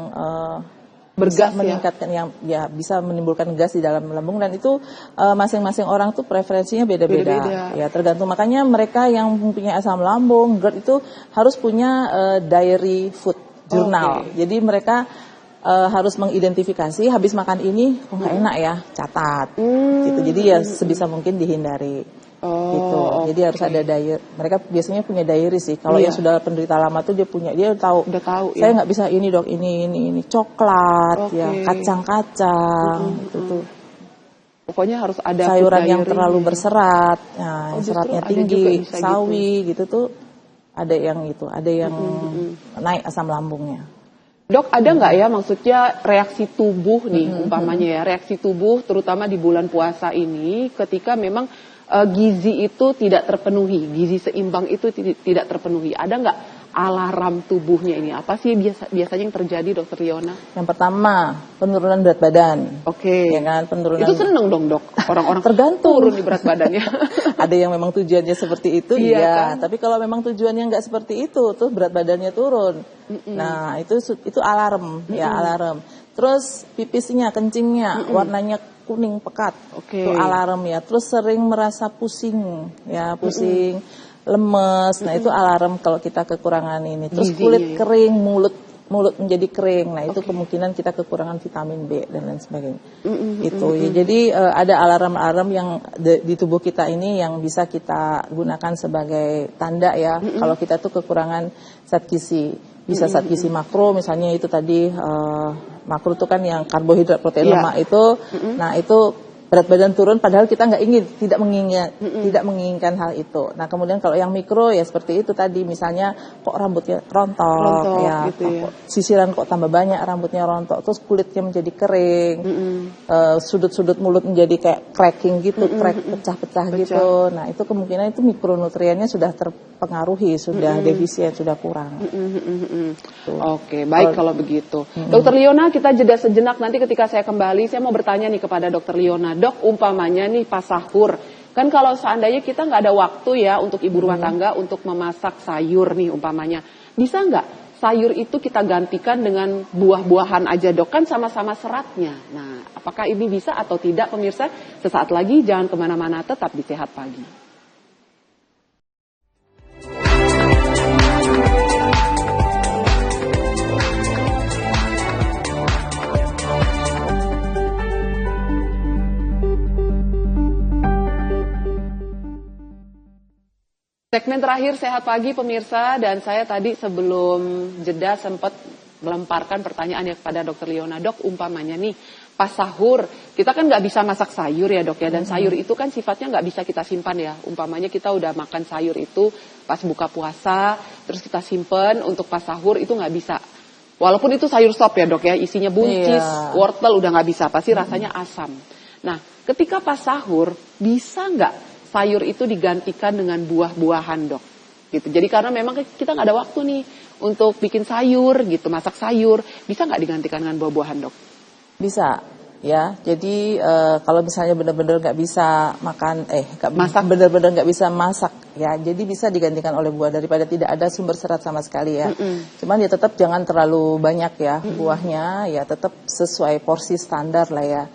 Bergas bisa meningkatkan yang ya bisa menimbulkan gas di dalam lambung, dan itu masing-masing orang tuh preferensinya beda-beda. Beda-beda. Ya tergantung, makanya mereka yang mempunyai asam lambung GERD itu harus punya diary food journal. Oke. Jadi mereka harus mengidentifikasi habis makan ini kok nggak enak ya, catat. Gitu. Jadi ya sebisa mungkin dihindari. Gitu. Jadi harus ada diary. Mereka biasanya punya diary sih. Kalau Iya. yang sudah penderita lama tuh dia tahu. Udah tahu Saya ya. nggak bisa ini dok, ini coklat, Oke. ya kacang-kacang, itu tuh Pokoknya harus ada sayuran food yang diary. terlalu berserat, nah Oh, justru seratnya ada juga tinggi, bisa sawi gitu tuh ada yang naik asam lambungnya. Dok, ada nggak ya maksudnya reaksi tubuh nih umpamanya ya, reaksi tubuh terutama di bulan puasa ini ketika memang gizi itu tidak terpenuhi, gizi seimbang itu tidak terpenuhi. Ada nggak alarm tubuhnya ini? Apa sih biasanya yang terjadi, Dokter Liona? Yang pertama, penurunan berat badan. Oke. Ya kan, penurunan. Itu seneng dong, Dok. Orang-orang Tergantung. turun di berat badannya. Ada yang memang tujuannya seperti itu, Iya iya. kan? Tapi kalau memang tujuannya nggak seperti itu, tuh berat badannya turun. Nah, itu alarm, ya alarm. Terus pipisnya, kencingnya, warnanya kuning pekat, Oke. itu alarm ya. Terus sering merasa pusing, ya pusing, lemes. Nah, itu alarm kalau kita kekurangan ini. Terus Gizinya kulit ya. kering, mulut menjadi kering. Nah, itu kemungkinan kita kekurangan vitamin B dan lain sebagainya. Itu ya. Jadi ada alarm-alarm yang di tubuh kita ini yang bisa kita gunakan sebagai tanda ya kalau kita tuh kekurangan zat gizi. Bisa zat gizi makro, misalnya itu tadi makro itu kan yang karbohidrat, protein, Iya. lemak itu. Nah, itu berat badan turun padahal kita tidak menginginkan hal itu. Nah, kemudian kalau yang mikro ya seperti itu tadi, misalnya kok rambutnya rontok ya, gitu ya. sisiran kok tambah banyak, rambutnya rontok, terus kulitnya menjadi kering, sudut-sudut mulut menjadi kayak cracking gitu, crack pecah-pecah gitu. Nah, itu kemungkinan itu mikronutriennya sudah terpengaruhi, sudah defisien, sudah kurang. Oke, baik kalau begitu. Dokter Liona, kita jeda sejenak, nanti ketika saya kembali, saya mau bertanya nih kepada Dokter Liona. Dok, umpamanya nih pas sahur, kan kalau seandainya kita nggak ada waktu ya untuk ibu rumah tangga untuk memasak sayur nih umpamanya, bisa nggak sayur itu kita gantikan dengan buah-buahan aja, Dok? Kan sama-sama seratnya. Nah, apakah ini bisa atau tidak pemirsa? Sesaat lagi, jangan kemana-mana, tetap di Sehat Pagi. Segmen terakhir Sehat Pagi pemirsa, dan saya tadi sebelum jeda sempat melemparkan pertanyaannya kepada Dokter Liona. Dok, umpamanya nih pas sahur, kita kan nggak bisa masak sayur ya dok ya, dan sayur itu kan sifatnya nggak bisa kita simpan ya. Umpamanya kita udah makan sayur itu pas buka puasa, terus kita simpen untuk pas sahur, itu nggak bisa. Walaupun itu sayur sop ya dok ya, isinya buncis, wortel, udah nggak bisa, pasti rasanya asam. Nah, ketika pas sahur, bisa nggak sayur itu digantikan dengan buah-buahan dok? Gitu. Jadi karena memang kita nggak ada waktu nih untuk bikin sayur gitu, masak sayur, bisa nggak digantikan dengan buah-buahan dok? Bisa, ya. Jadi kalau misalnya benar-benar nggak bisa makan, benar-benar nggak bisa masak, ya. Jadi bisa digantikan oleh buah daripada tidak ada sumber serat sama sekali ya. Cuman ya tetap jangan terlalu banyak ya buahnya, ya tetap sesuai porsi standar lah ya.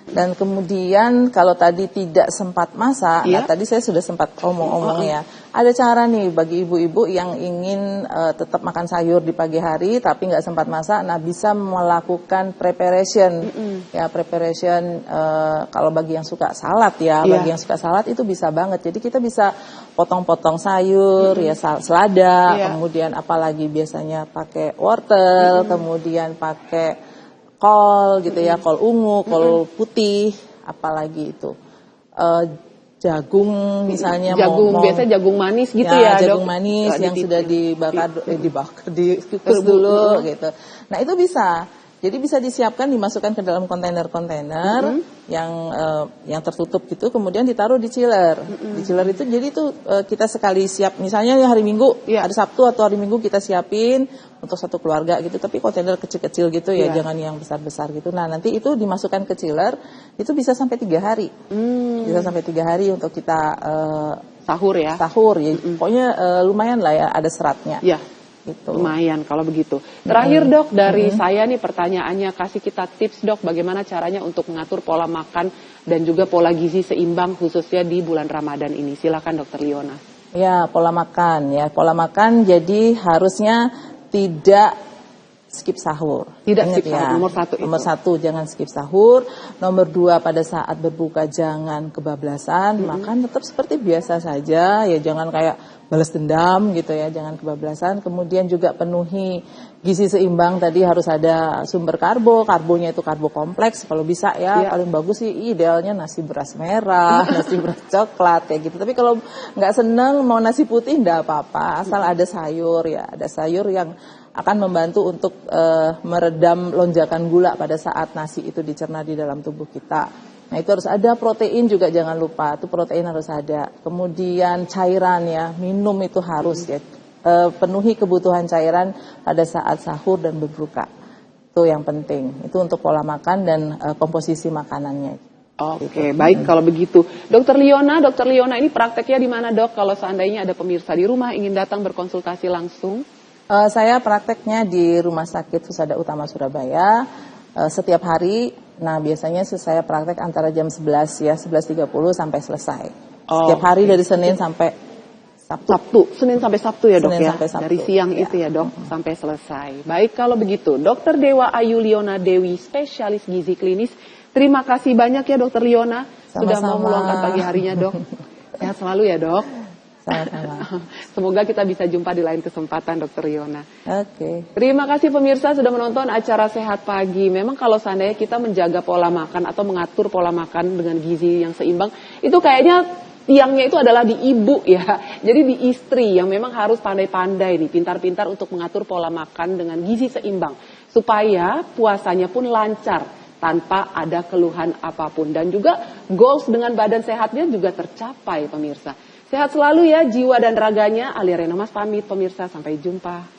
Dan kemudian kalau tadi tidak sempat masak, nah tadi saya sudah sempat omong-omong ya. Ada cara nih bagi ibu-ibu yang ingin tetap makan sayur di pagi hari tapi nggak sempat masak, nah bisa melakukan preparation. Ya preparation kalau bagi yang suka salad ya, bagi yang suka salad itu bisa banget. Jadi kita bisa potong-potong sayur, ya selada, kemudian apalagi biasanya pakai wortel, kemudian pakai kol gitu ya, kol ungu, kol putih, apalagi itu jagung misalnya, biasa jagung manis gitu ya jagung dok? Manis yang sudah dibakar, dikukus dulu gitu. Nah itu bisa. Jadi bisa disiapkan, dimasukkan ke dalam kontainer-kontainer yang tertutup gitu, kemudian ditaruh di chiller. Di chiller itu jadi itu kita sekali siap, misalnya hari Minggu, ada Sabtu atau hari Minggu kita siapin untuk satu keluarga gitu, tapi kontainer kecil-kecil gitu ya, jangan yang besar-besar gitu. Nah nanti itu dimasukkan ke chiller, itu bisa sampai 3 hari. Bisa sampai 3 hari untuk kita sahur ya. Sahur ya, pokoknya lumayan lah ya, ada seratnya. Gitu. Lumayan kalau begitu. Terakhir dok, dari saya nih pertanyaannya, kasih kita tips dok, bagaimana caranya untuk mengatur pola makan dan juga pola gizi seimbang khususnya di bulan Ramadan ini. Silakan Dokter Liona. Ya, pola makan ya. Pola makan jadi harusnya tidak skip sahur. Tidak skip sahur, nomor 1 itu. Nomor 1, jangan skip sahur. Nomor 2, pada saat berbuka jangan kebablasan. Makan tetap seperti biasa saja, ya jangan kayak balas dendam gitu ya, jangan kebablasan. Kemudian juga penuhi gizi seimbang, tadi harus ada sumber karbonya itu karbo kompleks kalau bisa ya. Paling bagus sih idealnya nasi beras merah, nasi beras coklat kayak gitu. Tapi kalau nggak seneng mau nasi putih nggak apa-apa, asal ada sayur ya, ada sayur yang akan membantu untuk meredam lonjakan gula pada saat nasi itu dicerna di dalam tubuh kita. Nah itu harus ada, protein juga jangan lupa, itu protein harus ada. Kemudian cairan ya, minum itu harus ya, penuhi kebutuhan cairan pada saat sahur dan berbuka. Itu yang penting, itu untuk pola makan dan komposisi makanannya. Oke, baik kalau begitu. Dokter Liona ini prakteknya di mana dok? Kalau seandainya ada pemirsa di rumah ingin datang berkonsultasi langsung? Saya prakteknya di Rumah Sakit Husada Utama Surabaya setiap hari. Nah biasanya saya praktek antara jam 11 ya, 11.30 sampai selesai. Setiap hari dari Senin sampai Sabtu. Senin sampai Sabtu ya dok ya? Sabtu. Dari siang itu ya dok, sampai selesai. Baik kalau begitu, Dokter Dewa Ayu Liona Dewi, spesialis gizi klinis. Terima kasih banyak ya Dokter Liona. Sudah mau meluangkan pagi harinya dok. Sehat selalu ya dok. Sama-sama. Semoga kita bisa jumpa di lain kesempatan Dokter Liona. Oke. Terima kasih pemirsa sudah menonton acara Sehat Pagi. Memang kalau seandainya kita menjaga pola makan atau mengatur pola makan dengan gizi yang seimbang, itu kayaknya tiangnya itu adalah di ibu ya. Jadi di istri yang memang harus pandai-pandai nih, pintar-pintar untuk mengatur pola makan dengan gizi seimbang. Supaya puasanya pun lancar tanpa ada keluhan apapun. Dan juga goals dengan badan sehatnya juga tercapai pemirsa. Sehat selalu ya jiwa dan raganya. Alia Renomas pamit pemirsa, sampai jumpa.